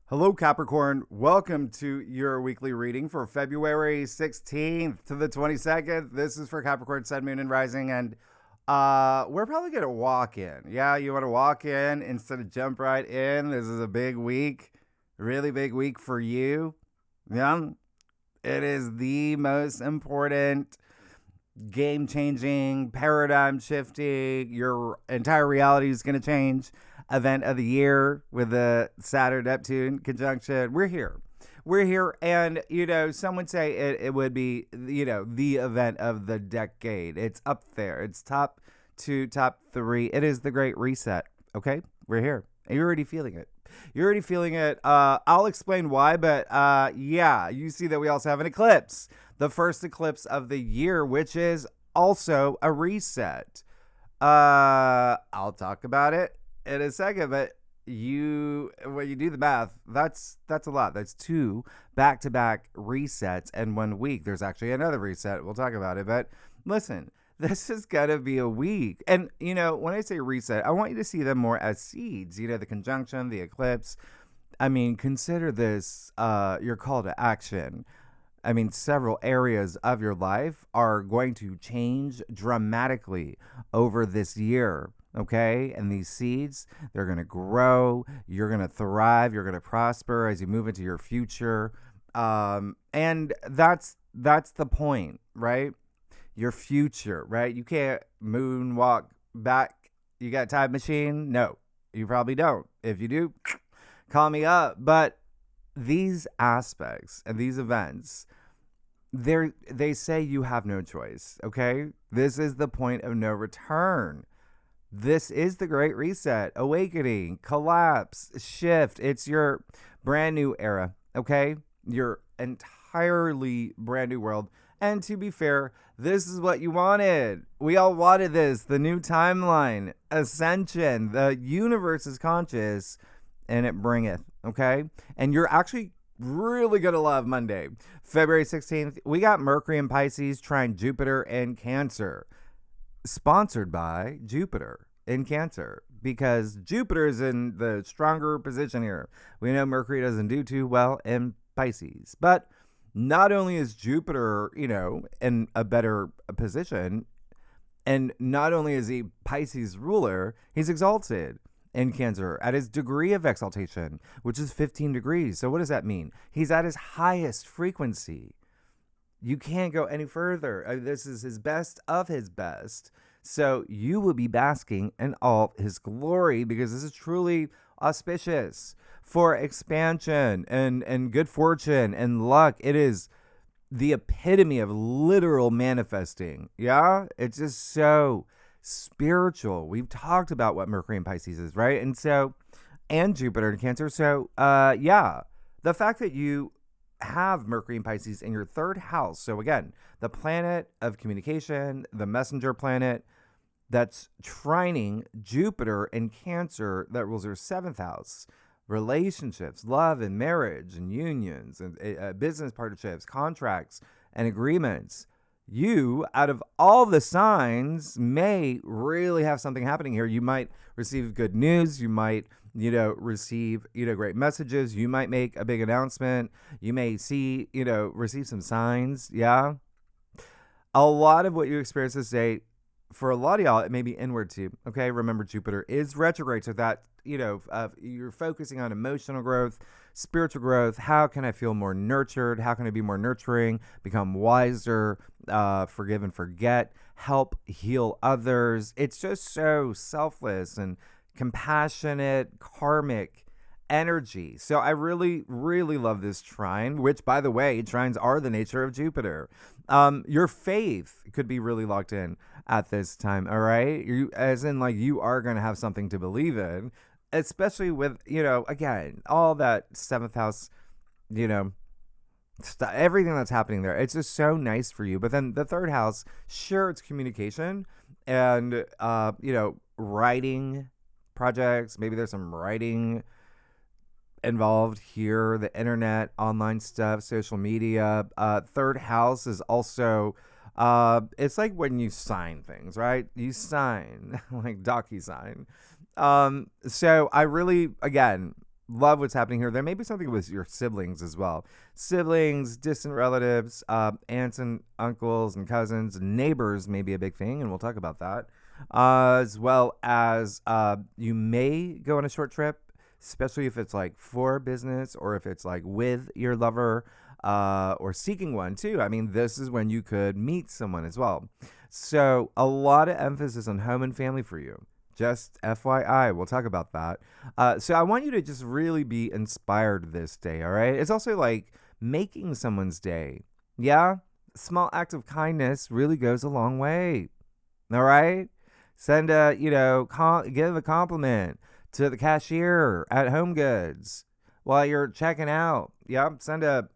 Hello, Capricorn. Welcome to your weekly reading for February 16th to the 22nd. This is for Capricorn, Sun, Moon, and Rising, and we're probably going to walk in. Yeah, you want to walk in instead of jump right in. This is a big week, really big week for you. Yeah, it is the most important game-changing, paradigm-shifting, your entire reality is going to change event of the year with the Saturn Neptune conjunction. We're here. We're here. And, some would say it would be, the event of the decade. It's up there. It's top 2, top 3. It is the Great Reset. Okay? We're here. And you're already feeling it. You're already feeling it. I'll explain why, but yeah, you see that we also have an eclipse. The first eclipse of the year, which is also a reset. I'll talk about it in a second, but when you do the math, that's a lot. That's 2 back-to-back resets in 1 week. There's actually another reset. We'll talk about it, but listen, this is gonna be a week. And when I say reset, I want you to see them more as seeds. The conjunction, the eclipse. I mean, consider this your call to action. I mean, several areas of your life are going to change dramatically over this year. Okay. And these seeds, they're going to grow. You're going to thrive. You're going to prosper as you move into your future. And that's the point, right? Your future, right? You can't moonwalk back. You got a time machine? No, you probably don't. If you do, call me up. But these aspects and these events, they say you have no choice. Okay. This is the point of no return. This is the Great Reset, awakening, collapse, shift. It's your brand new era. Okay. Your entirely brand new world. And to be fair, this is what you wanted. We all wanted this. The new timeline, ascension, the universe is conscious and it bringeth. Okay. And you're actually really going to love Monday, February 16th. We got Mercury and Pisces trine Jupiter and Cancer, sponsored by Jupiter in Cancer, because Jupiter is in the stronger position here. We know Mercury doesn't do too well in Pisces, but not only is Jupiter, in a better position, and not only is he Pisces ruler, he's exalted in Cancer at his degree of exaltation, which is 15 degrees. So what does that mean? He's at his highest frequency. You can't go any further. This is his best of his best. So you will be basking in all his glory, because this is truly auspicious for expansion and good fortune and luck. It is the epitome of literal manifesting. Yeah, it's just so spiritual. We've talked about what Mercury and Pisces is, right? And Jupiter in Cancer. So yeah, the fact that you have Mercury and Pisces in your 3rd house. So again, the planet of communication, the messenger planet that's trining Jupiter in Cancer, that rules your 7th house. Relationships, love and marriage and unions and business partnerships, contracts and agreements. You, out of all the signs, may really have something happening here. You might receive good news. You might, receive, great messages. You might make a big announcement. You may see, receive some signs. Yeah. A lot of what you experience this day, for a lot of y'all, it may be inward too. Okay. Remember, Jupiter is retrograde. So that, you're focusing on emotional growth, spiritual growth. How can I feel more nurtured? How can I be more nurturing, become wiser, forgive and forget, help heal others? It's just so selfless and compassionate, karmic energy. So I really, really love this trine, which, by the way, trines are the nature of Jupiter. Your faith could be really locked in at this time. All right. You are going to have something to believe in, especially with, again, all that 7th house, everything that's happening there. It's just so nice for you. But then the 3rd house, sure, it's communication and, writing projects. Maybe there's some writing involved here, the internet, online stuff, social media. 3rd house is also, it's like when you sign things, right? You sign like DocuSign. So I really, again, love what's happening here. There may be something with your siblings as well. Siblings, distant relatives, aunts and uncles and cousins, neighbors may be a big thing, and we'll talk about that. As well as you may go on a short trip, especially if it's like for business or if it's like with your lover or seeking one too. I mean, this is when you could meet someone as well. So a lot of emphasis on home and family for you. Just FYI, we'll talk about that. So I want you to just really be inspired this day, all right? It's also like making someone's day. Yeah? Small act of kindness really goes a long way. All right? Send a, give a compliment to the cashier at Home Goods while you're checking out. Yep. Send a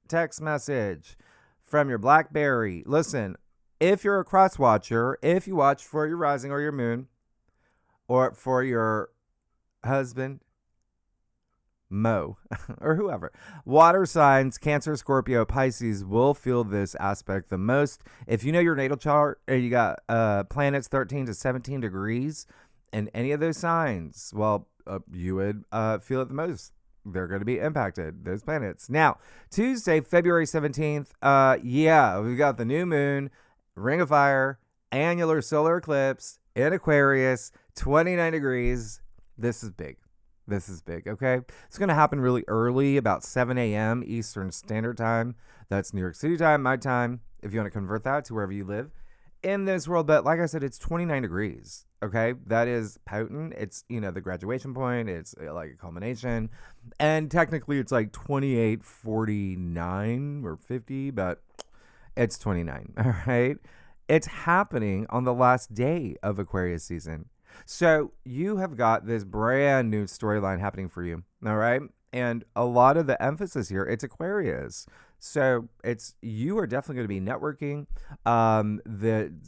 text message from your BlackBerry. Listen, if you're a cross watcher, if you watch for your rising or your moon, or for your husband, Mo, or whoever. Water signs, Cancer, Scorpio, Pisces will feel this aspect the most. If you know your natal chart and you got planets 13 to 17 degrees in any of those signs, well, you would feel it the most. They're going to be impacted, those planets. Now, Tuesday, February 17th, we've got the new moon, ring of fire, annular solar eclipse in Aquarius, 29 degrees. This is big. Okay? It's going to happen really early, about 7 a.m. Eastern Standard Time. That's New York City time, my time, if you want to convert that to wherever you live in this world. But like I said, it's 29 degrees. Okay? That is potent. It's, the graduation point. It's like a culmination. And technically, it's like 28, 49 or 50, but it's 29. All right? It's happening on the last day of Aquarius season. So you have got this brand new storyline happening for you. All right. And a lot of the emphasis here, it's Aquarius. So you are definitely going to be networking.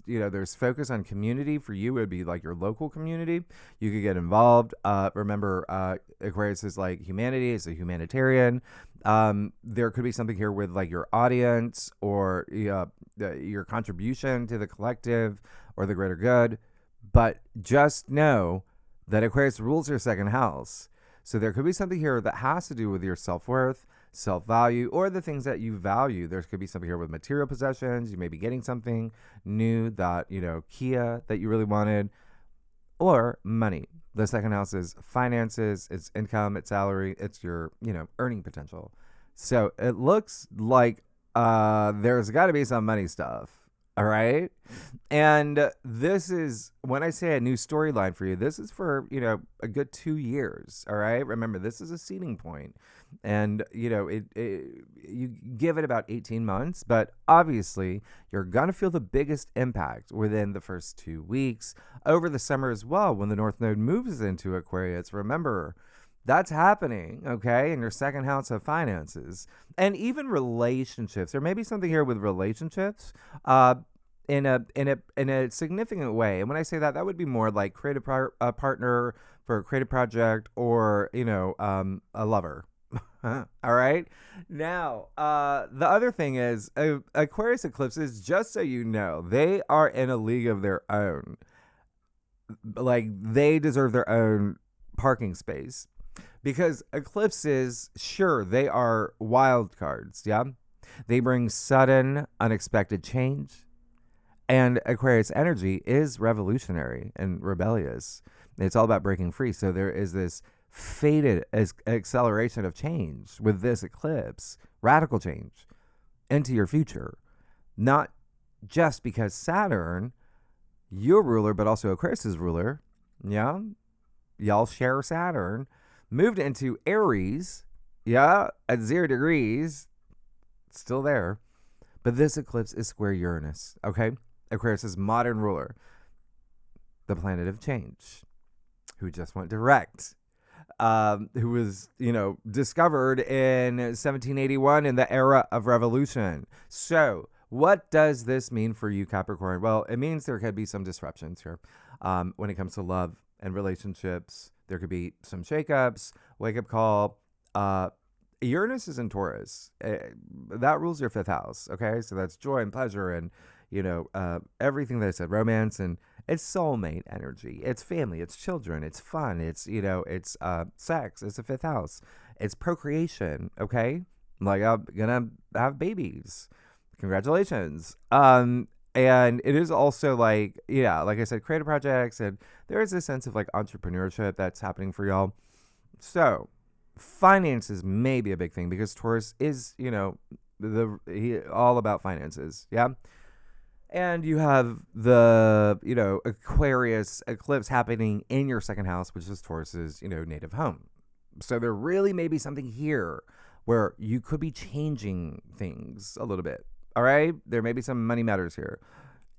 There's focus on community for you. It would be like your local community. You could get involved. Remember, Aquarius is like humanity. It's a humanitarian. There could be something here with like your audience or your contribution to the collective or the greater good. But just know that Aquarius rules your second house. So there could be something here that has to do with your self-worth, self-value, or the things that you value. There could be something here with material possessions. You may be getting something new that, Kia that you really wanted, or money. The second house is finances, it's income, it's salary, it's your, earning potential. So it looks like there's got to be some money stuff. All right. And this is, when I say a new storyline for you, this is for, a good 2 years. All right. Remember, this is a seeding point. And, you give it about 18 months, but obviously you're going to feel the biggest impact within the first 2 weeks over the summer as well. When the North Node moves into Aquarius, remember, that's happening, okay, in your second house of finances and even relationships. There may be something here with relationships in a significant way. And when I say that, that would be more like creative partner for a creative project or, a lover. All right. Now, the other thing is Aquarius eclipses, just so you know, they are in a league of their own. Like they deserve their own parking space. Because eclipses, sure, they are wild cards, yeah? They bring sudden, unexpected change. And Aquarius energy is revolutionary and rebellious. It's all about breaking free. So there is this fated acceleration of change with this eclipse, radical change into your future. Not just because Saturn, your ruler, but also Aquarius' ruler, yeah? Y'all share Saturn. Moved into Aries, at 0 degrees, still there. But this eclipse is square Uranus, okay? Aquarius is modern ruler, the planet of change, who just went direct, who was, discovered in 1781 in the era of revolution. So what does this mean for you, Capricorn? Well, it means there could be some disruptions here when it comes to love and relationships. There could be some shakeups, wake-up call. Uranus is in Taurus. That rules your fifth house, okay? So that's joy and pleasure and, everything that I said, romance and It's soulmate energy. It's family. It's children. It's fun. It's, it's sex. It's the fifth house. It's procreation. Okay. Like, I'm gonna have babies. Congratulations. And it is also like, yeah, like I said, creative projects, and there is a sense of like entrepreneurship that's happening for y'all. So finances may be a big thing because Taurus is, all about finances. Yeah. And you have the, Aquarius eclipse happening in your second house, which is Taurus's, native home. So there really may be something here where you could be changing things a little bit. All right. There may be some money matters here.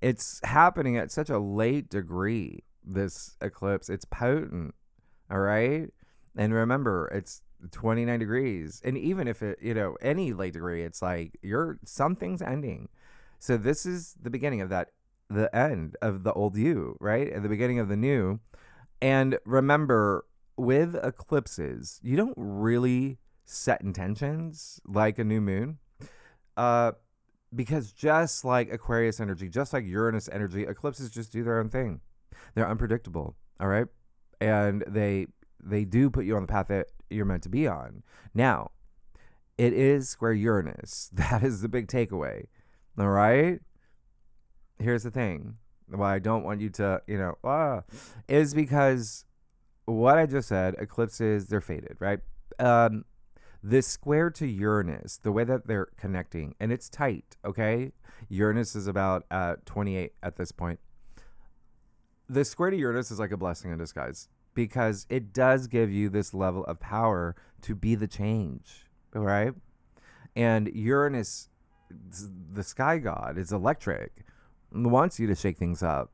It's happening at such a late degree, this eclipse. It's potent. All right. And remember, it's 29 degrees. And even if it, any late degree, it's like something's ending. So this is the beginning of that, the end of the old you, right? And the beginning of the new. And remember, with eclipses, you don't really set intentions like a new moon. Because just like Aquarius energy, just like Uranus energy, eclipses just do their own thing. They're unpredictable, all right? And they do put you on the path that you're meant to be on. Now, it is square Uranus. That is the big takeaway, all right? Here's the thing. Why I don't want you to, is because what I just said, eclipses, they're fated, right? This square to Uranus, the way that they're connecting, and it's tight, okay? Uranus is about 28 at this point. The square to Uranus is like a blessing in disguise because it does give you this level of power to be the change, all right? And Uranus, the sky god, is electric, wants you to shake things up,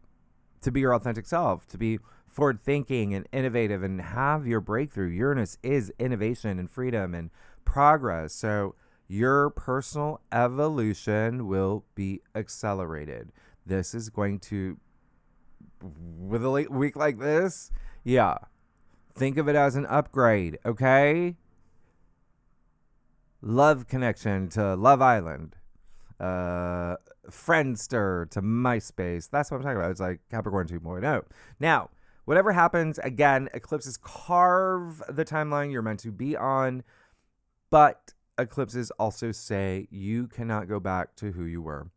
to be your authentic self, to be forward thinking and innovative and have your breakthrough. Uranus is innovation and freedom and progress. So your personal evolution will be accelerated. This is going to, with a late week like this, yeah, think of it as an upgrade, okay? Love connection to Love Island. Friendster to MySpace. That's what I'm talking about. It's like Capricorn 2.0. Now, whatever happens, again, eclipses carve the timeline you're meant to be on, but eclipses also say you cannot go back to who you were.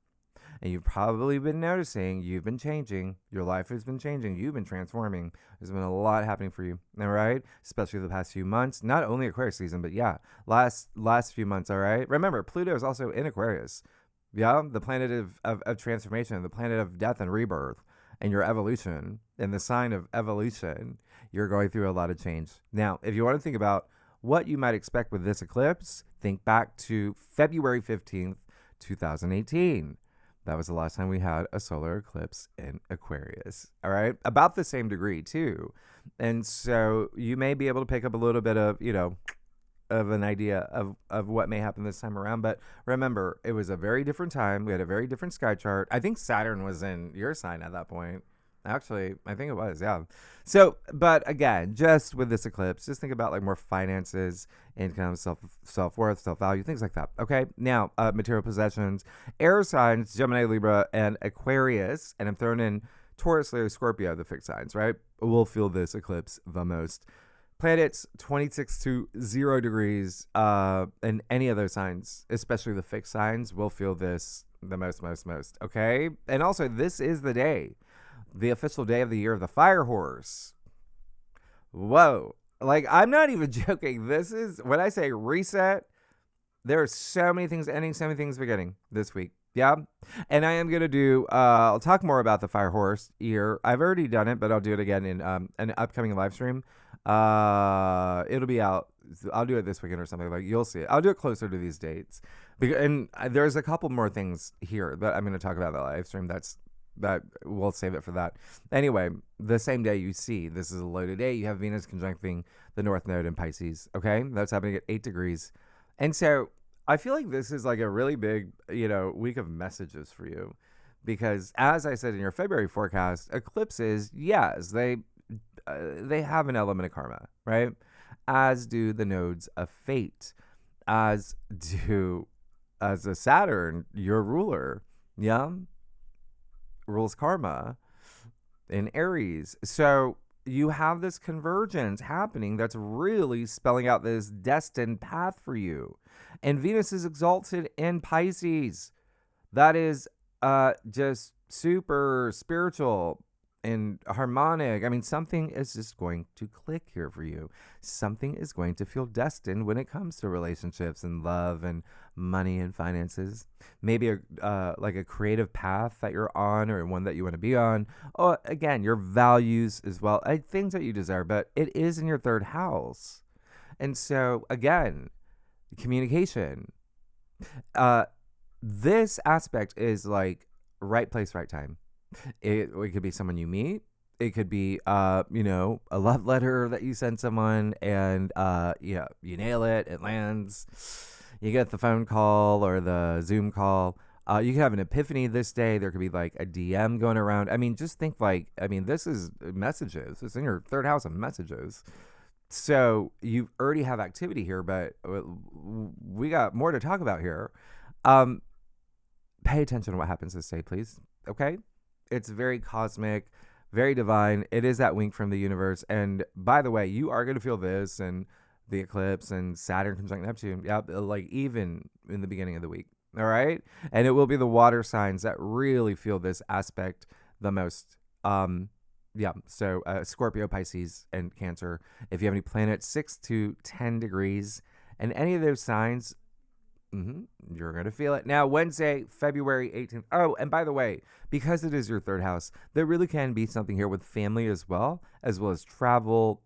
And you've probably been noticing you've been changing. Your life has been changing. You've been transforming. There's been a lot happening for you. All right? Especially the past few months. Not only Aquarius season, but yeah, last few months. All right? Remember, Pluto is also in Aquarius. Yeah, the planet of transformation, the planet of death and rebirth, and your evolution, and the sign of evolution. You're going through a lot of change. Now, if you want to think about what you might expect with this eclipse, think back to February 15th, 2018. That was the last time we had a solar eclipse in Aquarius. All right. About the same degree, too. And so you may be able to pick up a little bit of, of an idea of what may happen this time around. But remember, it was a very different time. We had a very different sky chart. I think Saturn was in your sign at that point. Actually, I think it was, yeah. So, but again, just with this eclipse, just think about like more finances, income, self-worth, self-value, things like that. Okay. Now, material possessions, air signs, Gemini, Libra, and Aquarius, and I'm throwing in Taurus, Leo, Scorpio, the fixed signs, right? We'll feel this eclipse the most. Planets 26 to 0 degrees, and any other signs, especially the fixed signs, will feel this the most. Okay. And also, this is the day. The official day of the year of the fire horse. Whoa. Like, I'm not even joking. This is, when I say reset, there are so many things ending, so many things beginning this week. Yeah. And I am going to do, I'll talk more about the fire horse year. I've already done it, but I'll do it again in an upcoming live stream. It'll be out. I'll do it this weekend or something. Like, you'll see it. I'll do it closer to these dates. And there's a couple more things here that I'm going to talk about in the live stream that we'll save it for that. Anyway, the same day you see, this is a loaded day, you have Venus conjuncting the North Node in Pisces. Okay. That's happening at 8 degrees. And so I feel like this is like a really big, week of messages for you, because as I said in your February forecast, eclipses, yes, they have an element of karma, right? As do the nodes of fate, as a Saturn, your ruler. Yeah. Rules karma. in Aries. So you have this convergence happening that's really spelling out this destined path for you. And Venus is exalted in Pisces. That is just super spiritual and harmonic. I mean, something is just going to click here for you. Something is going to feel destined when it comes to relationships and love and money and finances. Maybe like a creative path that you're on, or one that you want to be on. Oh, again, your values as well, things that you desire, but it is in your third house. And so again, communication. This aspect is like right place, right time. It could be someone you meet. It could be, a love letter that you send someone, and you nail it. It lands. You get the phone call or the Zoom call. You could have an epiphany this day. There could be like a DM going around. I mean, just think this is messages. It's in your third house of messages. So you already have activity here, but we got more to talk about here. Pay attention to what happens this day, please. Okay? It's very cosmic, very divine. It is that wink from the universe. And by the way, you are going to feel this and the eclipse and Saturn conjunct Neptune. Yeah, like even in the beginning of the week. All right? And it will be the water signs that really feel this aspect the most. So Scorpio, Pisces, and Cancer. If you have any planets 6 to 10 degrees and any of those signs, you're going to feel it. Now, Wednesday, February 18th. Oh, and by the way, because it is your third house, there really can be something here with family as well as travel,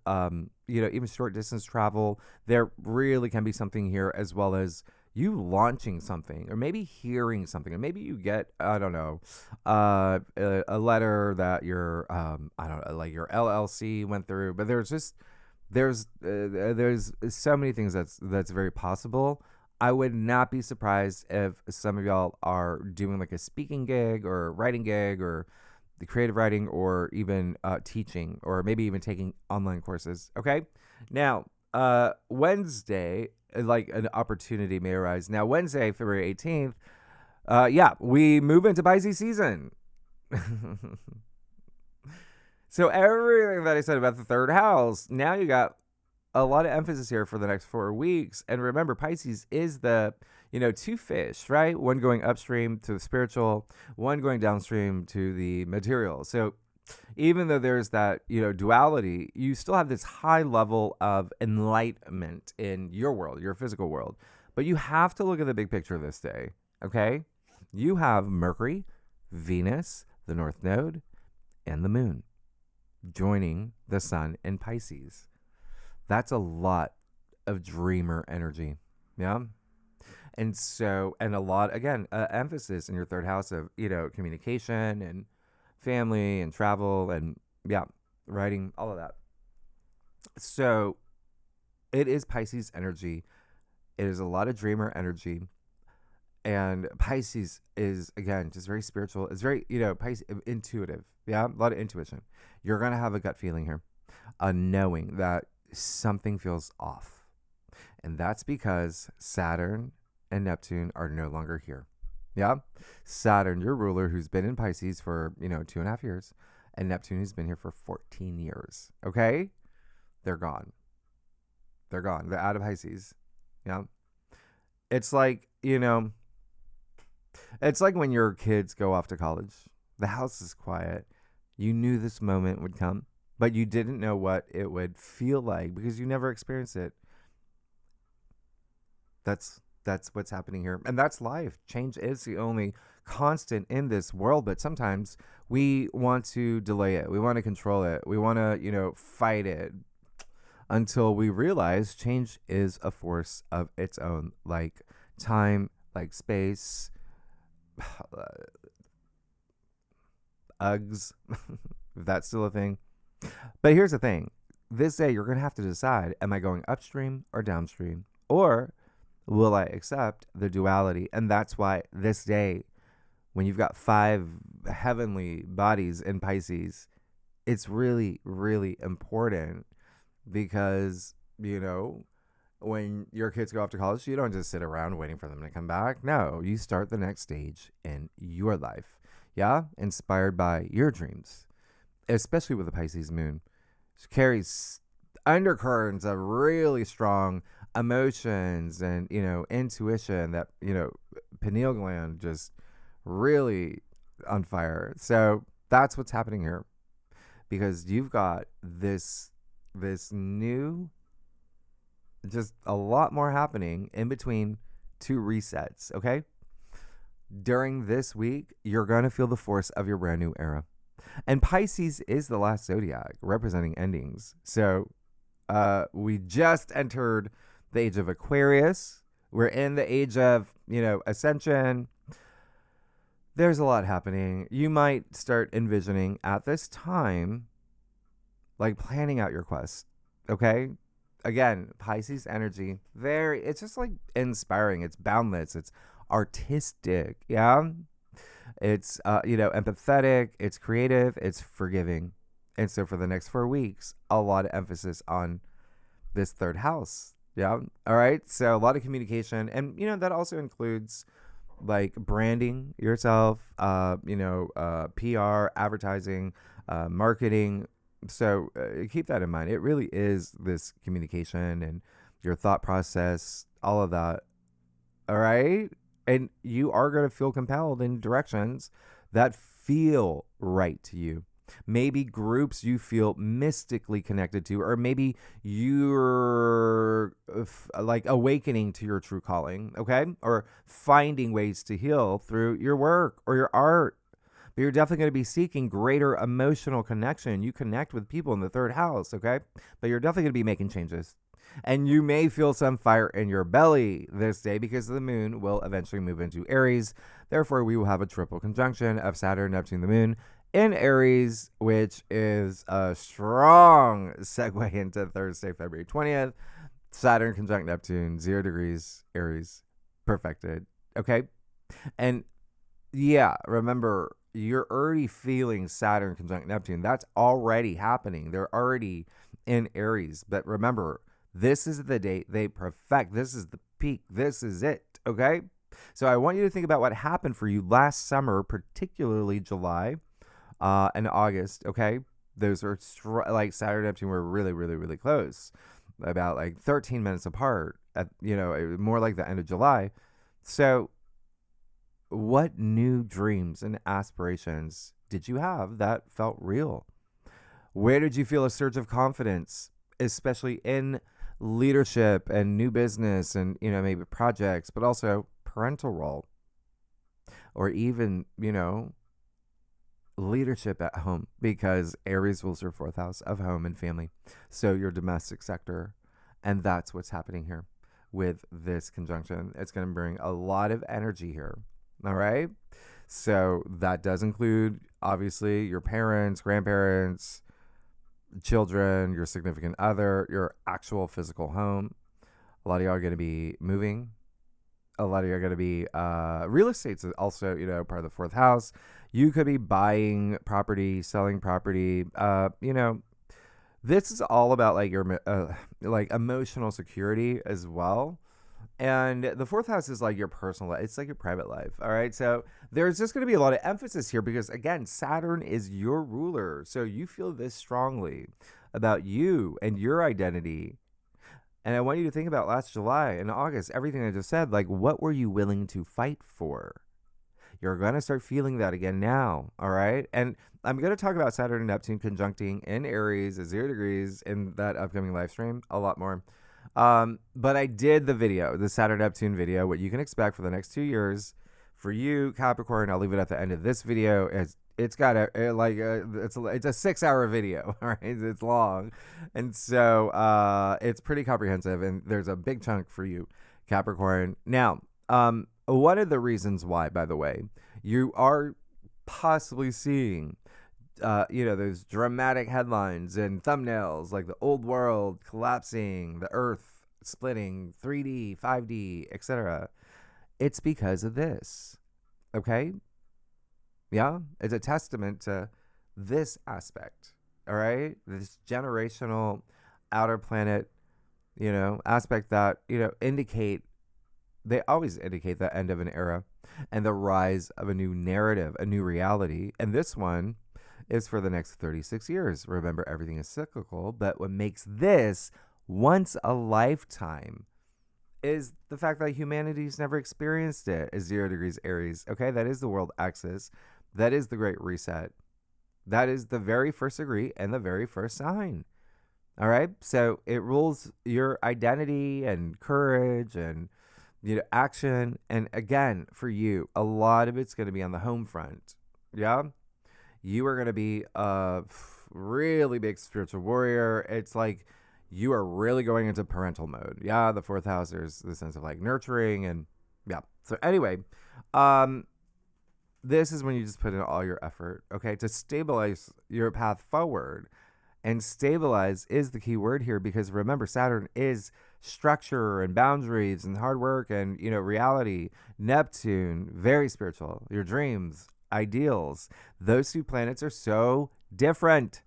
even short distance travel. There really can be something here, as well as you launching something, or maybe hearing something, or maybe you get, I don't know, a letter that your, like your LLC went through. But there's so many things that's very possible. I would not be surprised if some of y'all are doing like a speaking gig or writing gig or the creative writing, or even teaching, or maybe even taking online courses. Okay. Now, Wednesday, like an opportunity may arise. Now, Wednesday, February 18th, we move into Pisces season. So everything that I said about the third house, now you got a lot of emphasis here for the next 4 weeks. And remember, Pisces is the, two fish, right? One going upstream to the spiritual, one going downstream to the material. So even though there's that, duality, you still have this high level of enlightenment in your world, your physical world. But you have to look at the big picture this day, okay? You have Mercury, Venus, the North Node, and the Moon joining the Sun in Pisces. That's a lot of dreamer energy. Yeah. And so, and a lot, again, emphasis in your third house of, communication and family and travel and, writing, all of that. So it is Pisces energy. It is a lot of dreamer energy. And Pisces is, again, just very spiritual. It's very, Pisces, intuitive. Yeah. A lot of intuition. You're going to have a gut feeling here, knowing that something feels off. And that's because Saturn and Neptune are no longer here. Yeah. Saturn, your ruler, who's been in Pisces for, 2.5 years, and Neptune, who's been here for 14 years. Okay. They're gone. They're out of Pisces. Yeah. It's like, it's like when your kids go off to college, the house is quiet. You knew this moment would come, but you didn't know what it would feel like because you never experienced it. That's what's happening here. And that's life. Change is the only constant in this world, but sometimes we want to delay it. We want to control it. We want to, fight it until we realize change is a force of its own, like time, like space, Uggs, if that's still a thing. But here's the thing. This day, you're going to have to decide, am I going upstream or downstream? Or will I accept the duality? And that's why this day, when you've got 5 heavenly bodies in Pisces, it's really, really important because, when your kids go off to college, you don't just sit around waiting for them to come back. No, you start the next stage in your life. Yeah? Inspired by your dreams. especially with the Pisces moon, carries undercurrents of really strong emotions and, intuition that, pineal gland just really on fire. So that's what's happening here, because you've got this new, just a lot more happening in between two resets. Okay. During this week, you're going to feel the force of your brand new era. And Pisces is the last zodiac representing endings. So we just entered the age of Aquarius. We're in the age of, ascension. There's a lot happening. You might start envisioning at this time, like planning out your quest. Okay. Again, Pisces energy, it's just like inspiring. It's boundless. It's artistic. Yeah. It's, empathetic. It's creative. It's forgiving. And so for the next 4 weeks, a lot of emphasis on this third house. Yeah. All right. So a lot of communication. And, that also includes like branding yourself, PR, advertising, marketing. So keep that in mind. It really is this communication and your thought process, all of that. All right. And you are going to feel compelled in directions that feel right to you. Maybe groups you feel mystically connected to, or maybe you're like awakening to your true calling, okay? Or finding ways to heal through your work or your art. But you're definitely going to be seeking greater emotional connection. You connect with people in the third house, okay? But you're definitely going to be making changes. And you may feel some fire in your belly this day because the moon will eventually move into Aries. Therefore, we will have a triple conjunction of Saturn, Neptune, the moon in Aries, which is a strong segue into Thursday, February 20th. Saturn conjunct Neptune, 0 degrees, Aries, perfected. Okay? And yeah, remember, you're already feeling Saturn conjunct Neptune. That's already happening. They're already in Aries. But remember, this is the date they perfect. This is the peak. This is it. Okay? So I want you to think about what happened for you last summer, particularly July and August. Okay? Those are like Saturn and Neptune were really, really, really close. About like 13 minutes apart at, more like the end of July. So what new dreams and aspirations did you have that felt real? Where did you feel a surge of confidence, especially in leadership and new business and, maybe projects, but also parental role or even, leadership at home, because Aries rules your 4th house of home and family. So your domestic sector. And that's what's happening here with this conjunction. It's going to bring a lot of energy here. All right. So that does include, obviously, your parents, grandparents, children, your significant other, your actual physical home. A lot of y'all are going to be moving. A lot of you are going to be real estate's also, part of the 4th house. You could be buying property, selling property. This is all about like your like emotional security as well. And the 4th house is like your personal life. It's like your private life. All right. So there's just going to be a lot of emphasis here because, again, Saturn is your ruler. So you feel this strongly about you and your identity. And I want you to think about last July and August, everything I just said, like what were you willing to fight for? You're going to start feeling that again now. All right. And I'm going to talk about Saturn and Neptune conjuncting in Aries at 0 degrees in that upcoming live stream a lot more. But I did the Saturn Neptune video, what you can expect for the next 2 years for you, Capricorn. I'll leave it at the end of this video. It's got it's a 6-hour video. All right. It's long. And so, it's pretty comprehensive and there's a big chunk for you, Capricorn. Now, one of the reasons why, by the way, you are possibly seeing those dramatic headlines and thumbnails like the old world collapsing, the earth splitting, 3D, 5D, etc. It's because of this. Okay? Yeah? It's a testament to this aspect. All right? This generational outer planet, aspect that, they always indicate the end of an era and the rise of a new narrative, a new reality. And this one is for the next 36 years. Remember, everything is cyclical, but what makes this once a lifetime is the fact that humanity's never experienced it as 0 degrees Aries. Okay, that is the world axis. That is the Great Reset. That is the very first degree and the very first sign. All right, so it rules your identity and courage and action. And again, for you, a lot of it's going to be on the home front. Yeah, you are going to be a really big spiritual warrior. It's like you are really going into parental mode. Yeah, the fourth house, there's the sense of like nurturing and yeah. So anyway, this is when you just put in all your effort, okay, to stabilize your path forward. And stabilize is the key word here, because remember, Saturn is structure and boundaries and hard work and, reality. Neptune, very spiritual. Your dreams, ideals. Those two planets are so different.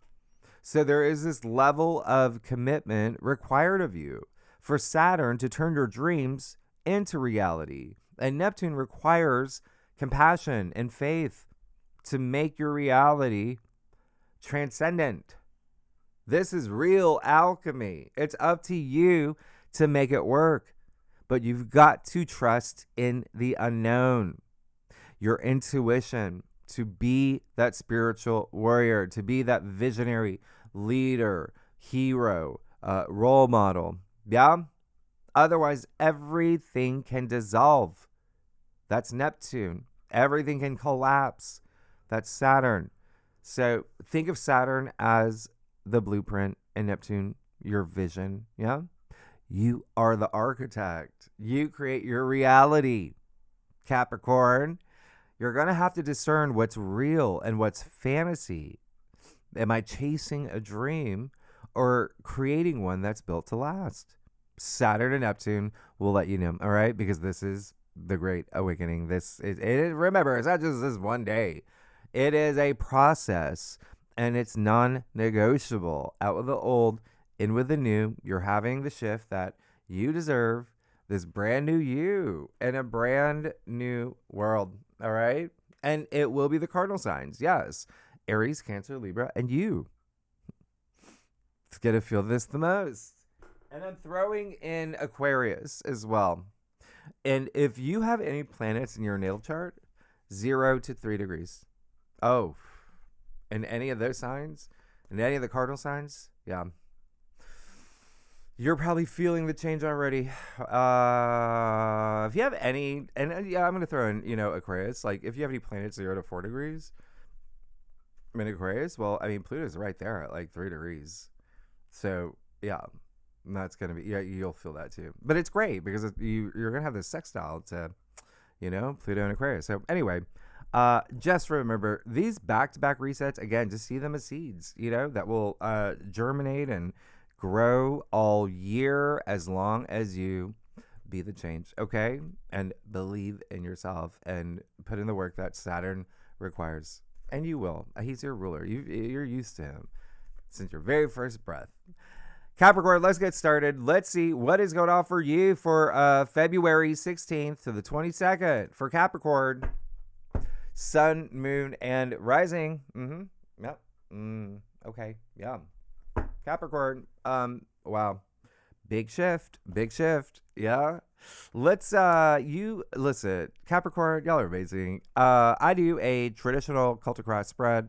So there is this level of commitment required of you for Saturn to turn your dreams into reality. And Neptune requires compassion and faith to make your reality transcendent. This is real alchemy. It's up to you to make it work. But you've got to trust in the unknown, your intuition, to be that spiritual warrior, to be that visionary leader, hero, role model. Yeah? Otherwise, everything can dissolve. That's Neptune. Everything can collapse. That's Saturn. So think of Saturn as the blueprint and Neptune, your vision. Yeah. You are the architect. You create your reality, Capricorn. You're going to have to discern what's real and what's fantasy. Am I chasing a dream or creating one that's built to last? Saturn and Neptune will let you know. All right. Because this is the great awakening. Remember, it's not just this one day. It is a process. And it's non-negotiable. Out with the old, in with the new. You're having the shift that you deserve, this brand new you in a brand new world. All right? And it will be the cardinal signs. Yes. Aries, Cancer, Libra, and you. It's going to feel this the most. And I'm throwing in Aquarius as well. And if you have any planets in your natal chart, 0 to 3 degrees. Oh, in any of those signs, in any of the cardinal signs, yeah, you're probably feeling the change already. If you have any, and yeah, I'm going to throw in, Aquarius, like if you have any planets 0 to 4 degrees in Aquarius, well, I mean, Pluto's right there at like 3 degrees. So yeah, that's going to be, yeah, you'll feel that too. But it's great because you're going to have this sextile to, Pluto and Aquarius. So anyway, just remember these back-to-back resets, again, just see them as seeds, that will germinate and grow all year as long as you be the change, okay? And believe in yourself and put in the work that Saturn requires. And you will. He's your ruler. You're used to him since your very first breath. Capricorn, let's get started. Let's see what is going on for you for February 16th to the 22nd for Capricorn. Sun, moon, and rising. Yep. Okay. Yeah. Capricorn. Wow. Big shift. Yeah. Let's you listen, Capricorn, y'all are amazing. I do a traditional cult cross spread,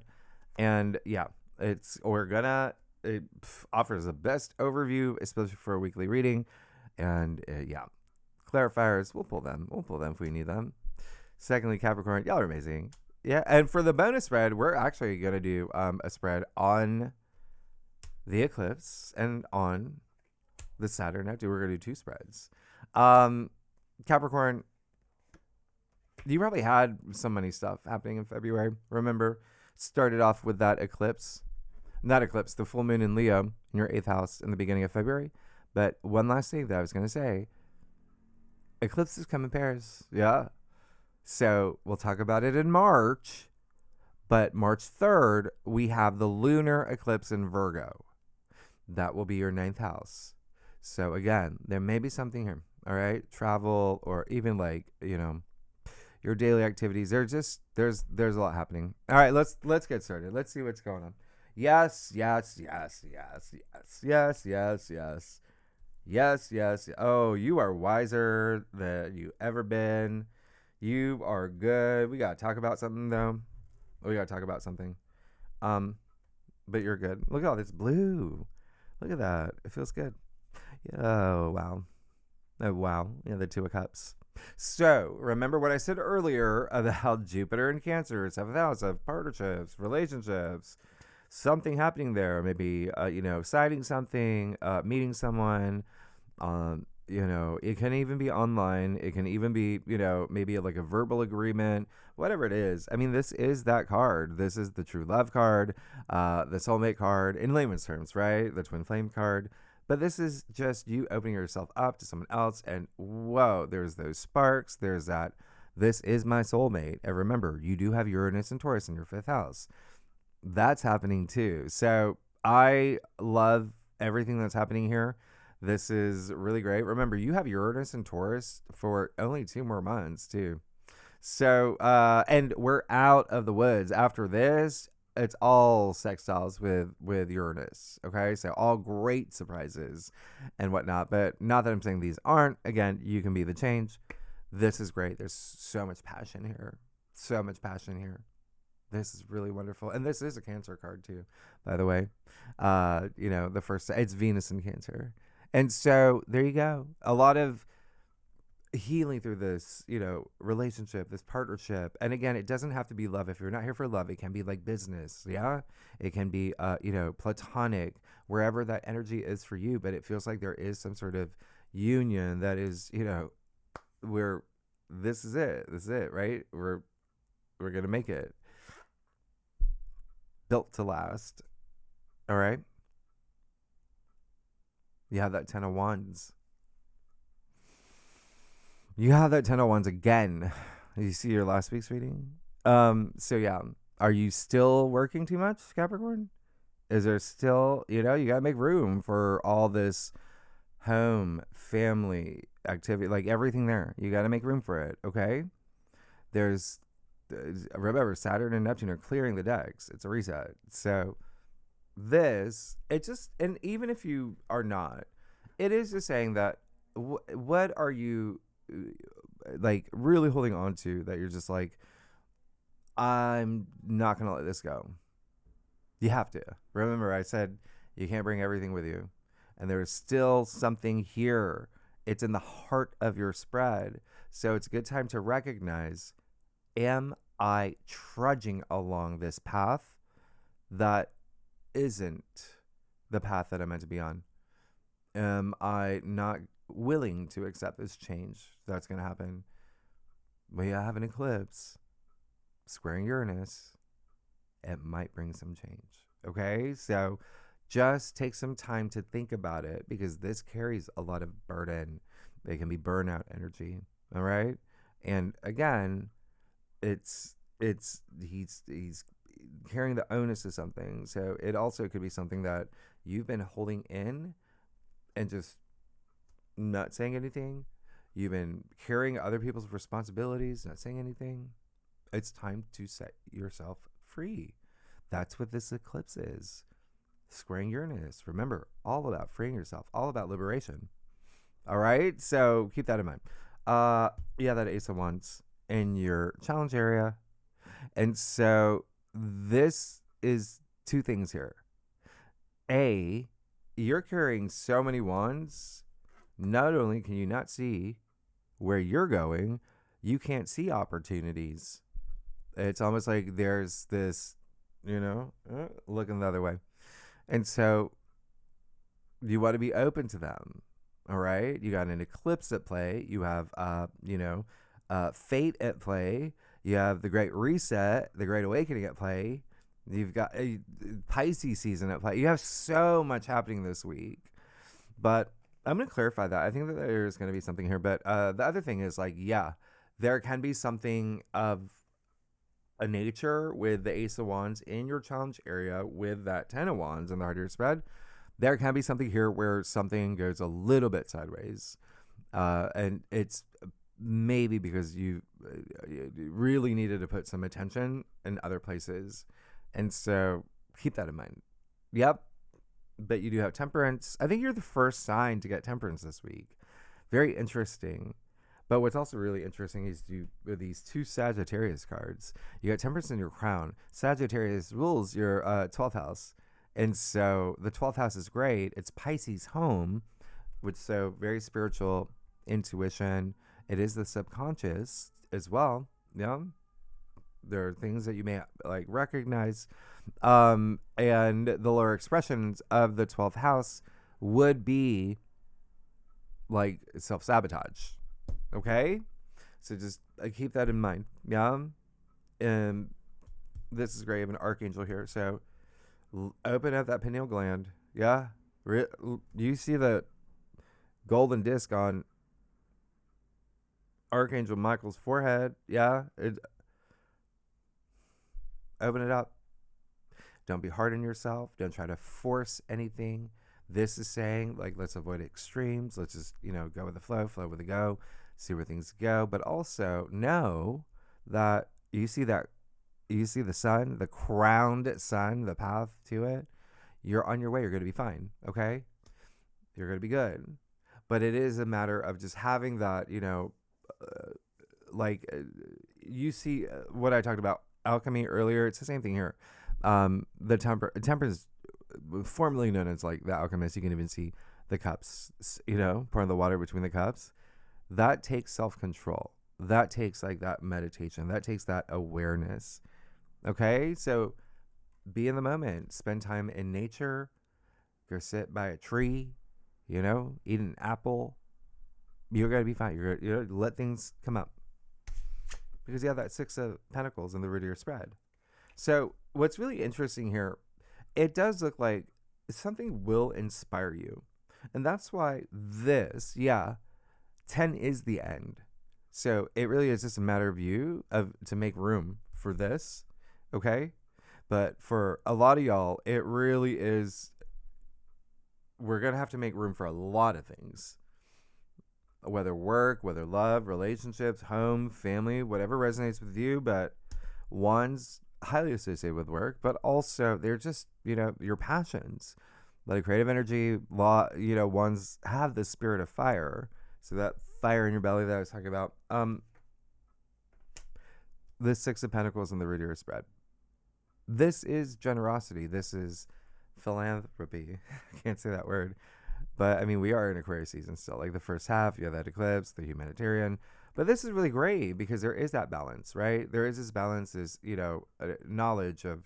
and yeah, it offers the best overview, especially for a weekly reading. And yeah, clarifiers, we'll pull them if we need them. Secondly, Capricorn, y'all are amazing. Yeah, and for the bonus spread, we're actually going to do a spread on the eclipse and on the Saturn Neptune. We're going to do 2 spreads. Capricorn, you probably had so many stuff happening in February. Remember, started off with that eclipse. Not eclipse, the full moon in Leo in your 8th house in the beginning of February. But one last thing that I was going to say, eclipses come in pairs. Yeah. So we'll talk about it in March, but March 3rd, we have the lunar eclipse in Virgo. That will be your 9th house. So again, there may be something here, all right? Travel or even like, your daily activities. There's a lot happening. All right, let's get started. Let's see what's going on. Yes. Oh, you are wiser than you ever been. You are good. We gotta talk about something though. We gotta talk about something. But you're good. Look at all this blue. Look at that. It feels good. Oh wow. Oh wow. Yeah, the Two of Cups. So remember what I said earlier about Jupiter and Cancer, 7th house of partnerships, relationships, something happening there. Maybe citing something, meeting someone. It can even be online. It can even be, maybe like a verbal agreement, whatever it is. I mean, this is that card. This is the true love card, the soulmate card in layman's terms, right? The twin flame card. But this is just you opening yourself up to someone else. And whoa, there's those sparks. There's that. This is my soulmate. And remember, you do have Uranus and Taurus in your 5th house. That's happening too. So I love everything that's happening here. This is really great. Remember, you have Uranus and Taurus for only 2 more months too. So, and we're out of the woods after this. It's all sextiles with Uranus. Okay. So all great surprises and whatnot, but not that I'm saying these aren't. Again, you can be the change. This is great. There's so much passion here. So much passion here. This is really wonderful. And this is a Cancer card too, by the way. The first, it's Venus in Cancer. And so there you go. A lot of healing through this, relationship, this partnership. And again, it doesn't have to be love. If you're not here for love, it can be like business. Yeah. It can be, platonic, wherever that energy is for you. But it feels like there is some sort of union that is, where this is it. This is it, right? We're going to make it. Built to last. All right. You have that 10 of Wands. You have that 10 of Wands again. You see your last week's reading? So yeah. Are you still working too much, Capricorn? Is there still, you got to make room for all this home, family, activity, like everything there. You got to make room for it, okay? Remember, Saturn and Neptune are clearing the decks. It's a reset. So and even if you are not, it is just saying that what are you like really holding on to that you're just like, I'm not going to let this go. You have to. Remember, I said you can't bring everything with you. And there's still something here. It's in the heart of your spread. So it's a good time to recognize, am I trudging along this path that isn't the path that I'm meant to be on? Am I not willing to accept this change that's going to happen? We have an eclipse squaring Uranus. It might bring some change. Okay, so just take some time to think about it, because this carries a lot of burden. It can be burnout energy. All right, and again, he's carrying the onus of something. So it also could be something that you've been holding in and just not saying anything. You've been carrying other people's responsibilities, not saying anything. It's time to set yourself free. That's what this eclipse is. Squaring Uranus. Remember, all about freeing yourself, all about liberation. All right, so keep that in mind. That Ace of Wands in your challenge area. And so this is 2 things here. A, you're carrying so many wands. Not only can you not see where you're going, you can't see opportunities. It's almost like there's this, looking the other way. And so you want to be open to them. All right. You got an eclipse at play. You have, fate at play. You have the Great Reset, the Great Awakening at play. You've got a Pisces season at play. You have so much happening this week. But I'm going to clarify that. I think that there's going to be something here. But the other thing is, there can be something of a nature with the Ace of Wands in your challenge area with that 10 of Wands in the heart of your spread. There can be something here where something goes a little bit sideways. And it's maybe because you really needed to put some attention in other places. And so keep that in mind. Yep. But you do have temperance. I think you're the first sign to get temperance this week. Very interesting. But what's also really interesting is with these 2 Sagittarius cards, you got temperance in your crown. Sagittarius rules your 12th house. And so the 12th house is great. It's Pisces home, which so very spiritual, intuition. It is the subconscious as well. Yeah. There are things that you may like recognize. And the lower expressions of the 12th house would be like self-sabotage. Okay? So just keep that in mind. Yeah? And this is great. I have an archangel here. So open up that pineal gland. Yeah? You see the golden disc on Archangel Michael's forehead. Yeah? Open it up. Don't be hard on yourself. Don't try to force anything. This is saying, like, let's avoid extremes. Let's just, go with the flow with the go, see where things go. But also know that you see the sun, the crowned sun, the path to it. You're on your way. You're going to be fine. Okay? You're going to be good. But it is a matter of just having that, you see what I talked about alchemy earlier. It's the same thing here. The temperance, formerly known as like the alchemist. You can even see the cups, pouring the water between the cups. That takes self-control. That takes like that meditation. That takes that awareness. Okay, so be in the moment. Spend time in nature. Go sit by a tree. Eat an apple. You're gonna be fine. You're gonna let things come up because you have that 6 of Pentacles in the root of your spread. So what's really interesting here, it does look like something will inspire you. And that's why 10 is the end. So it really is just a matter of you to make room for this, okay? But for a lot of y'all, it really is, we're going to have to make room for a lot of things. Whether work, whether love, relationships, home, family, whatever resonates with you, but one's highly associated with work, but also they're just, your passions. Like creative energy, ones have the spirit of fire. So that fire in your belly that I was talking about, the 6 of Pentacles in the root of your spread. This is generosity. This is philanthropy. I can't say that word. But I mean, we are in Aquarius season still. Like the first half, you have that eclipse, the humanitarian. But this is really great because there is that balance, right? There is this balance, is knowledge of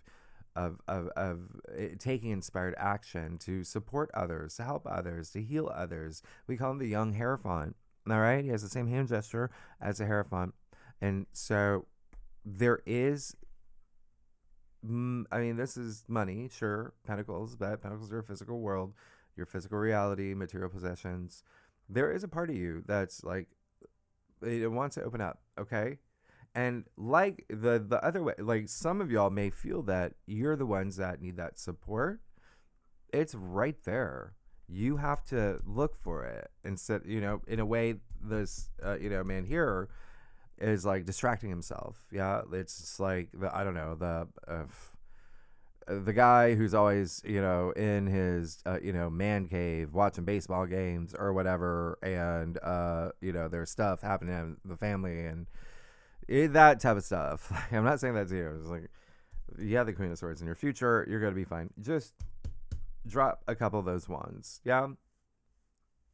taking inspired action to support others, to help others, to heal others. We call him the young Hierophant. All right, he has the same hand gesture as a Hierophant, and so there is. I mean, this is money, sure, Pentacles, but Pentacles are a physical world, your physical reality, material possessions. There is a part of you that's like, it wants to open up, okay? And like the other way, like some of y'all may feel that you're the ones that need that support. It's right there. You have to look for it instead, in a way, this, man here is like distracting himself. Yeah. It's just like the guy who's always, in his, man cave watching baseball games or whatever. And, there's stuff happening in the family and that type of stuff. I'm not saying that to you. It's like, you have the Queen of Swords in your future. You're going to be fine. Just drop a couple of those wands. Yeah.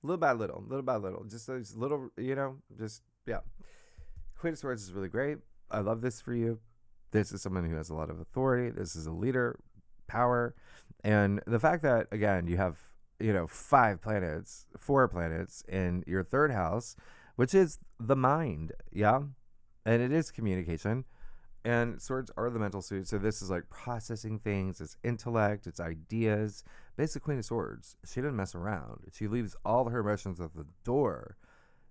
Little by little. Just those little, yeah. Queen of Swords is really great. I love this for you. This is someone who has a lot of authority. This is a leader, power. And the fact that, again, you have, 4 planets in your 3rd house, which is the mind. Yeah. And it is communication. And swords are the mental suit. So this is like processing things. It's intellect. It's ideas. Basically, Queen of Swords. She doesn't mess around. She leaves all her emotions at the door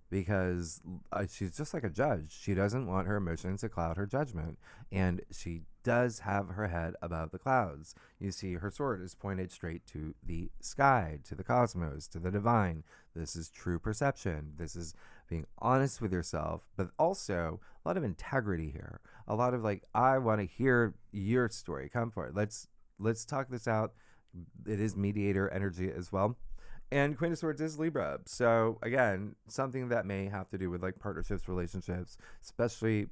because she's just like a judge. She doesn't want her emotions to cloud her judgment. And she does have her head above the clouds. You see, her sword is pointed straight to the sky, to the cosmos, to the divine. This is true perception. This is being honest with yourself, but also a lot of integrity here. A lot of like, I want to hear your story. Come for it. Let's talk this out. It is mediator energy as well. And Queen of Swords is Libra. So again, something that may have to do with like partnerships, relationships, especially,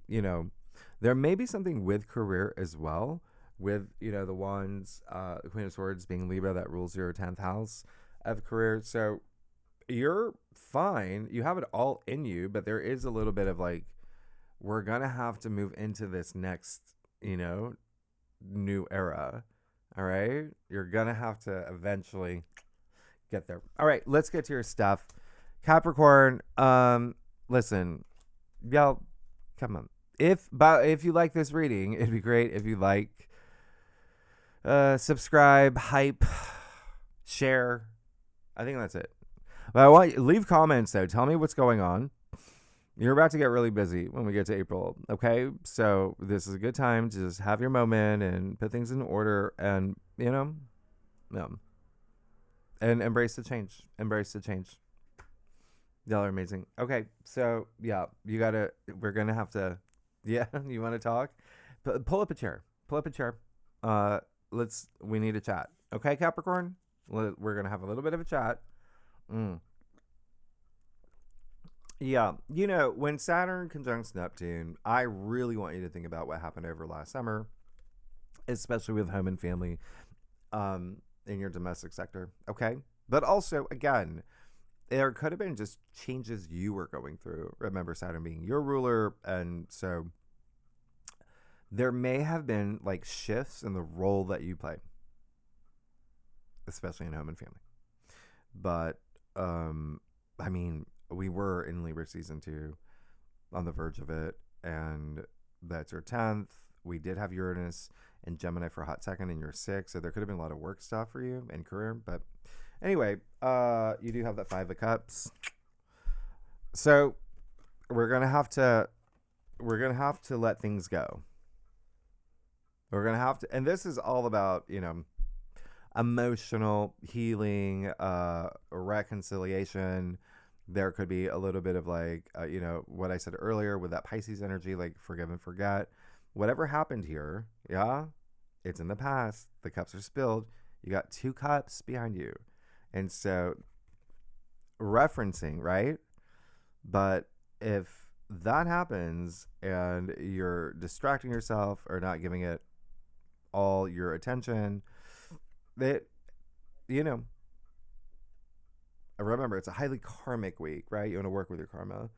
there may be something with career as well, with, the Wands, the Queen of Swords being Libra that rules your 10th house of career. So you're fine. You have it all in you, but there is a little bit of like, we're going to have to move into this next, new era. All right. You're going to have to eventually get there. All right. Let's get to your stuff. Capricorn. Listen, y'all, come on. If you like this reading, it'd be great if you like, subscribe, hype, share. I think that's it. But I want you leave comments though. Tell me what's going on. You're about to get really busy when we get to April. Okay, so this is a good time to just have your moment and put things in order, and and embrace the change. Embrace the change. Y'all are amazing. Okay, so yeah, we're gonna have to. Yeah, you want to talk? Pull up a chair. Pull up a chair. We need to chat. Okay, Capricorn. We're gonna have a little bit of a chat. Yeah, when Saturn conjuncts Neptune, I really want you to think about what happened over last summer, especially with home and family, in your domestic sector. Okay, but also again, there could have been just changes you were going through. Remember, Saturn being your ruler, and so there may have been like shifts in the role that you play, especially in home and family. But I mean, we were in Libra season 2, on the verge of it, and that's your 10th. We did have Uranus and Gemini for a hot second in your 6th, so there could have been a lot of work stuff for you and career. But anyway, you do have that 5 of Cups, so we're gonna have to let things go. We're gonna have to, and this is all about emotional healing, reconciliation. There could be a little bit of like, what I said earlier with that Pisces energy, like forgive and forget. Whatever happened here, yeah, it's in the past. The cups are spilled. You got 2 cups behind you. And so referencing, right? But if that happens and you're distracting yourself or not giving it all your attention, remember, it's a highly karmic week, right? You want to work with your karma.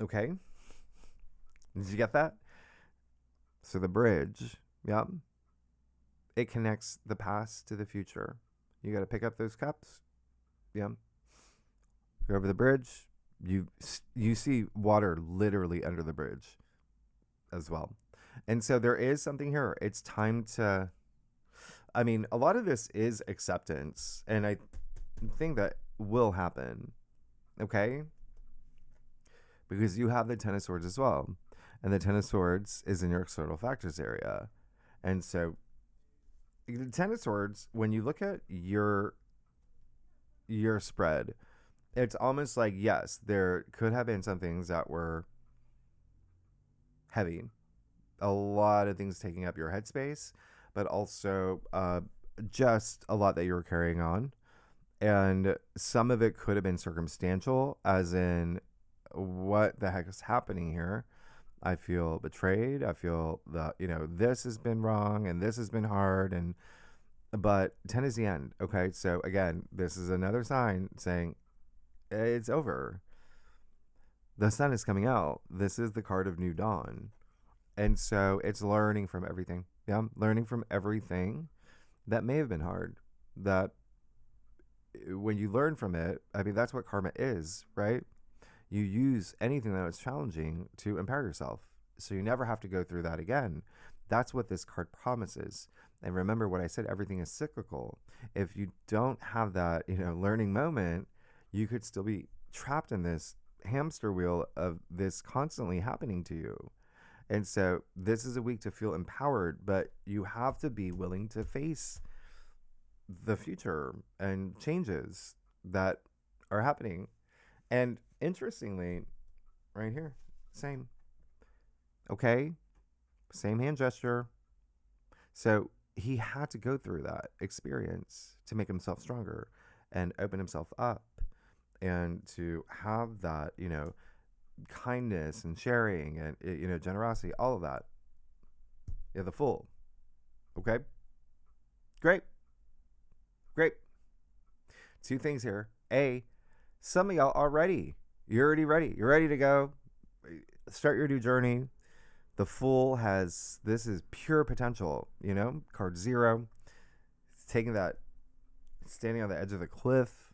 Okay. Did you get that? So the bridge, yep. It connects the past to the future. You got to pick up those cups. Yeah. Go over the bridge. You see water literally under the bridge as well. And so there is something here. It's time to, a lot of this is acceptance, and I think that will happen, okay? Because you have the 10 of Swords as well, and the 10 of Swords is in your external factors area. And so the 10 of Swords, when you look at your spread, it's almost like, yes, there could have been some things that were heavy, a lot of things taking up your headspace, but also just a lot that you were carrying on. And some of it could have been circumstantial, as in, what the heck is happening here? I feel betrayed. I feel that, this has been wrong and this has been hard. But 10 is the end. Okay. So again, this is another sign saying it's over. The sun is coming out. This is the card of new dawn. And so it's learning from everything. Yeah. Learning from everything that may have been hard. That when you learn from it, that's what karma is, right? You use anything that was challenging to empower yourself, so you never have to go through that again. That's what this card promises. And remember what I said, everything is cyclical. If you don't have that, learning moment, you could still be trapped in this hamster wheel of this constantly happening to you. And so this is a week to feel empowered, but you have to be willing to face the future and changes, that are happening. And interestingly, right here, same. Okay, same hand gesture. So he had to go through that experience to make himself stronger and open himself up and to have that, kindness and sharing and, generosity, all of that. Yeah, the Fool. Okay, great. Great. Two things here. A, some of y'all are ready. You're already ready. You're ready to go. Start your new journey. The Fool this is pure potential, card 0. It's taking that, standing on the edge of the cliff.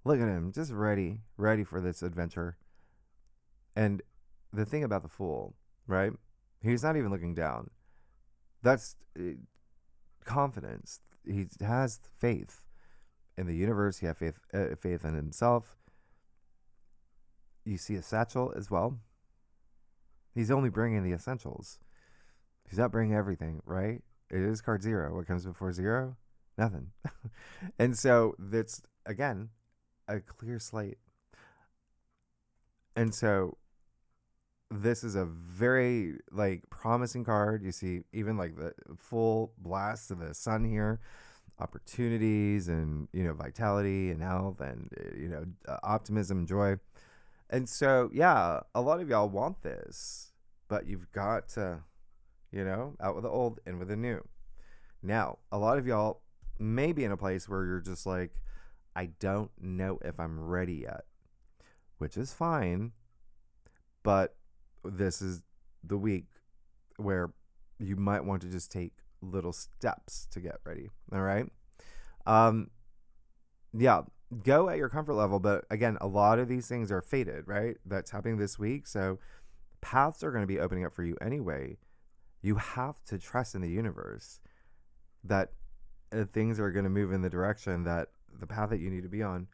Look at him, just ready for this adventure. And the thing about the Fool, right? He's not even looking down. That's confidence. He has faith in the universe. He has faith in himself. You see a satchel as well. He's only bringing the essentials. He's not bringing everything, right? It is card 0. What comes before 0? Nothing. And so that's, again, a clear slate. And so this is a very promising card. You see even the full blast of the sun here, opportunities and vitality and health and optimism and joy. And so yeah, a lot of y'all want this, but you've got to out with the old, in with the new. Now a lot of y'all may be in a place where you're just I don't know if I'm ready yet, which is fine, but this is the week where you might want to just take little steps to get ready. All right. Yeah, go at your comfort level. But again, a lot of these things are fated, right? That's happening this week. So paths are going to be opening up for you anyway. You have to trust in the universe that things are going to move in the direction that the path that you need to be on.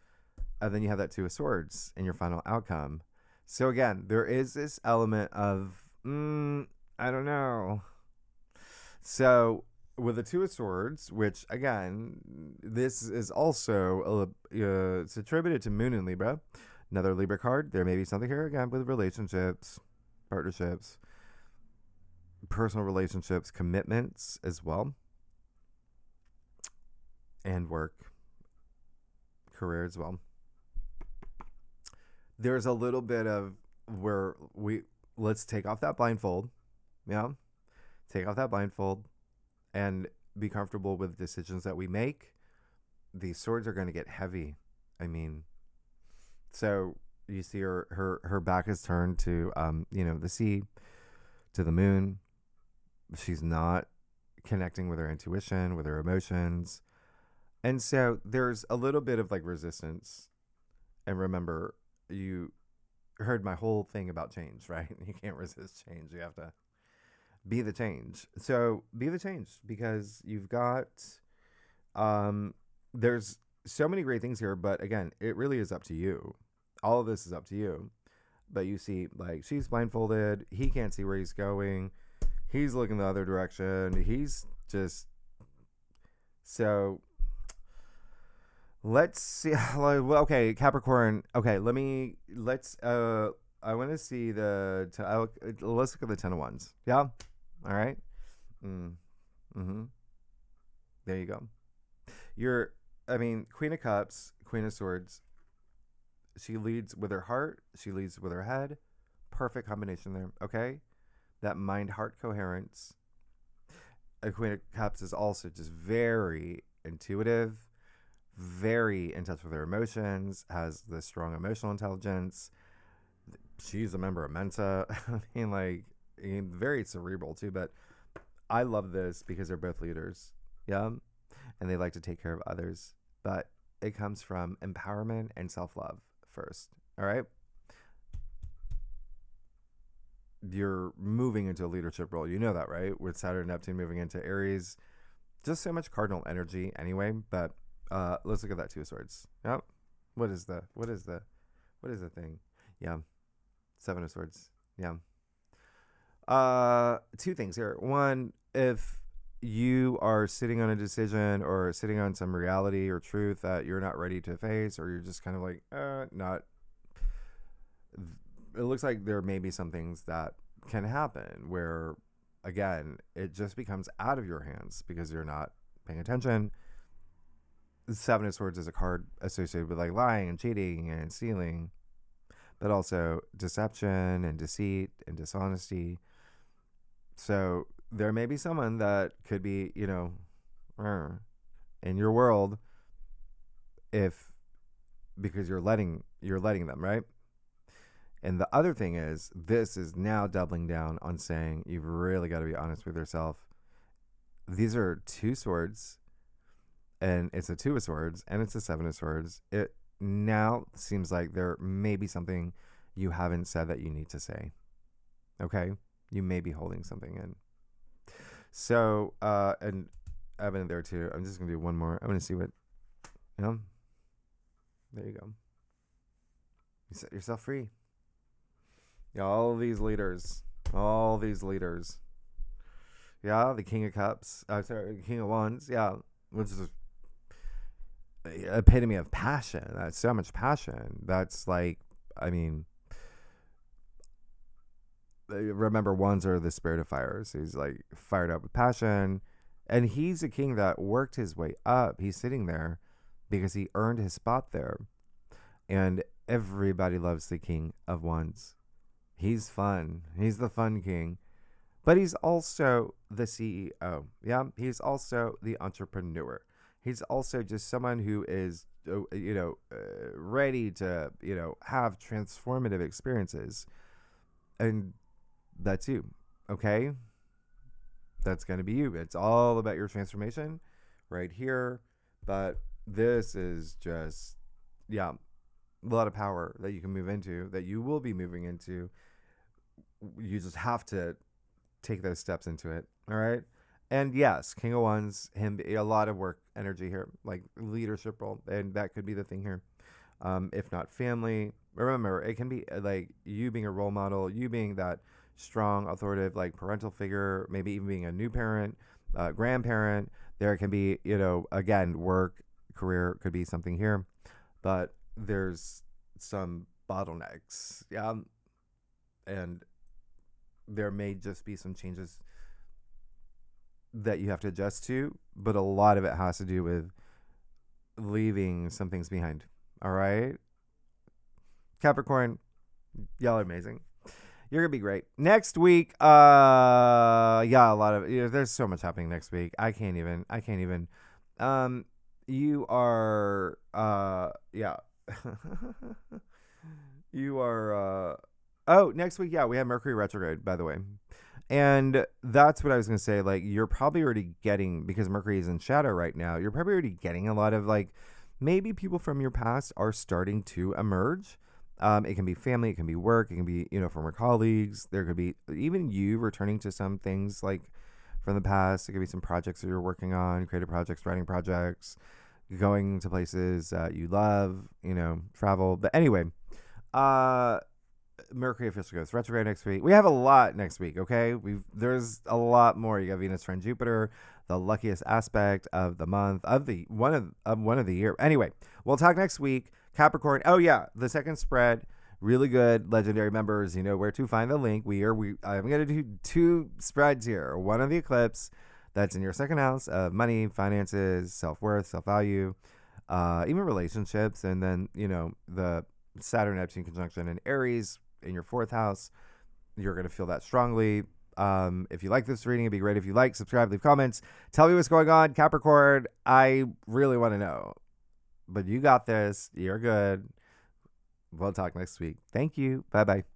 And then you have that 2 of Swords in your final outcome. So again, there is this element of, I don't know. So with the 2 of Swords, which again, this is also, it's attributed to Moon in Libra. Another Libra card. There may be something here again with relationships, partnerships, personal relationships, commitments as well. And work, career as well. There's a little bit of where let's take off that blindfold. Yeah. Take off that blindfold and be comfortable with decisions that we make. These swords are going to get heavy. I mean, so you see her back is turned to, the sea, to the moon. She's not connecting with her intuition, with her emotions. And so there's a little bit of resistance. And remember, you heard my whole thing about change, right? You can't resist change. You have to be the change. So be the change, because you've got, there's so many great things here, but again, it really is up to you. All of this is up to you. But you see, she's blindfolded. He can't see where he's going. He's looking the other direction. He's just, so let's see. Okay, Capricorn. Okay, I want to see let's look at the 10 of Wands. Yeah. All right. There you go. Queen of Cups, Queen of Swords. She leads with her heart. She leads with her head. Perfect combination there. Okay. That mind-heart coherence. A Queen of Cups is also just very intuitive, very in touch with her emotions, has this strong emotional intelligence. She's a member of Mensa. Very cerebral too, but I love this because they're both leaders. Yeah. And they like to take care of others, but it comes from empowerment and self-love first. All right. You're moving into a leadership role. You know that, right? With Saturn and Neptune moving into Aries, just so much cardinal energy anyway. But let's look at that 2 of Swords. Yep. What is the thing? Yeah. 7 of Swords. Yeah. 2 things here. One, if you are sitting on a decision or sitting on some reality or truth that you're not ready to face, or you're just kind of like, not. It looks like there may be some things that can happen where, again, it just becomes out of your hands because you're not paying attention. The Seven of Swords is a card associated with like lying and cheating and stealing, but also deception and deceit and dishonesty. So there may be someone that could be, in your world, if because you're letting them, right? And the other thing is, this is now doubling down on saying you've really got to be honest with yourself. These are two swords, and it's a two of swords, and it's a seven of swords. It now seems like there may be something you haven't said that you need to say. Okay? You may be holding something in. So, and I've been there too. I'm just going to do one more. I'm going to see what, there you go. You set yourself free. Yeah, all these leaders. Yeah, the King of Cups. The King of Wands. Yeah, which is epitome of passion. That's so much passion. That's like, remember, wands are the spirit of fire. So he's like fired up with passion. And he's a king that worked his way up. He's sitting there because he earned his spot there. And everybody loves the King of Wands. He's fun. He's the fun king. But he's also the CEO. Yeah, he's also the entrepreneur. He's also just someone who is, ready to, have transformative experiences. And that's you, okay? That's going to be you. It's all about your transformation right here. But this is just, a lot of power that you can move into, that you will be moving into. You just have to take those steps into it. All right. And yes, King of Wands, him, a lot of work energy here, like leadership role. And that could be the thing here. If not family, remember, it can be like you being a role model, you being that strong, authoritative, like parental figure, maybe even being a new parent, grandparent. There can be, again, work, career could be something here, but there's some bottlenecks. Yeah. And there may just be some changes that you have to adjust to, but a lot of it has to do with leaving some things behind. All right. Capricorn, y'all are amazing. You're gonna be great. Next week, a lot of there's so much happening next week. I can't even. You are you are next week, we have Mercury retrograde, by the way. And that's what I was going to say. Like, you're probably already getting, because Mercury is in shadow right now, you're probably already getting a lot of, like, maybe people from your past are starting to emerge. It can be family, it can be work, it can be, former colleagues. There could be even you returning to some things, like, from the past. It could be some projects that you're working on, creative projects, writing projects, going to places you love, travel. But anyway, Mercury officially goes retrograde next week. We have a lot next week, okay? There's a lot more. You got Venus trine Jupiter, the luckiest aspect of the month, of the one of the year. Anyway, we'll talk next week. Capricorn. Oh yeah, the second spread, really good. Legendary members, you know where to find the link. I'm gonna do two spreads here. One on the eclipse, that's in your second house of money, finances, self-worth, self-value, even relationships, and then the Saturn Neptune conjunction in Aries in your fourth house. You're going to feel that strongly. If you like this reading, it'd be great if you like, subscribe, leave comments, tell me what's going on. Capricorn, I really want to know, but you got this. You're good. We'll talk next week. Thank you. Bye-bye.